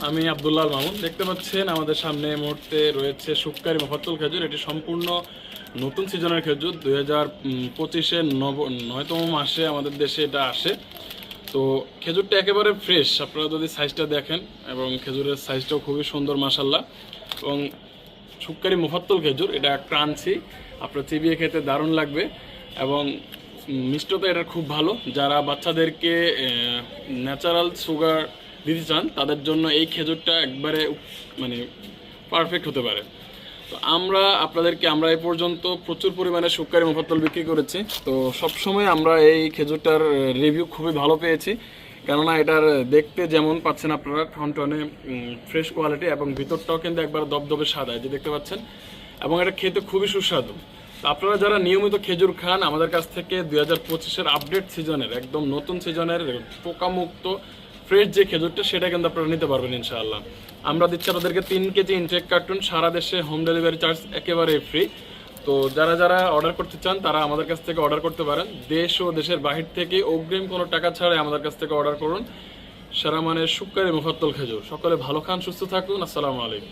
আমি আব্দুল্লাহ আল মামুন। দেখতে পাচ্ছেন আমাদের সামনে এই মুহূর্তে রয়েছে শুক্কারি মোফাজ্জল খেজুর। এটি সম্পূর্ণ নতুন সিজনের খেজুর। 2025-এর 9তম মাসে আমাদের দেশে এটা আসে। তো খেজুরটা একেবারে ফ্রেশ, আপনারা যদি সাইজটা দেখেন, এবং খেজুরের সাইজটাও খুবই সুন্দর মাশাল্লাহ। এবং শুক্কারি মোফাজ্জল খেজুর, এটা ক্রাঞ্চি, আপনার চিবিয়ে খেতে দারুণ লাগবে। এবং মিষ্টতা এটা খুব ভালো। যারা বাচ্চাদেরকে ন্যাচারাল সুগার দিতে চান তাদের জন্য এই খেজুরটা একবারে মানে পারফেক্ট হতে পারে। তো আমরা এই পর্যন্ত প্রচুর পরিমাণে শুক্কারি মোফাজ্জল বিক্রি করেছি। তো সবসময় আমরা এই খেজুরটার রিভিউ খুবই ভালো পেয়েছি, কেননা এটার দেখতে যেমন পাচ্ছেন আপনারা টনটনে ফ্রেশ কোয়ালিটি, এবং ভিতরটাও কিন্তু একবার দবদবে সাদা যে দেখতে পাচ্ছেন, এবং এটা খেতে খুবই সুস্বাদু। তো আপনারা যারা নিয়মিত খেজুর খান, আমাদের কাছ থেকে 2025-এর আপডেট সিজনের একদম নতুন সিজনের পোকামুক্ত ফ্রেশ যে খেজুরটা, সেটা কিন্তু আপনারা নিতে পারবেন ইনশাআল্লাহ। আমরা দিচ্ছি আপনাদেরকে 3 কেজি ইনটেক কার্টুন, সারা দেশে হোম ডেলিভারি চার্জ একেবারে ফ্রি। তো যারা যারা অর্ডার করতে চান তারা আমাদের কাছ থেকে অর্ডার করতে পারেন। দেশ ও দেশের বাহির থেকে অগ্রিম কোনো টাকা ছাড়াই আমাদের কাছ থেকে অর্ডার করুন। সেরা মানের শুক্কারি মোফাজ্জল খেজুর। সকলে ভালো খান, সুস্থ থাকুন। আসসালামু আলাইকুম।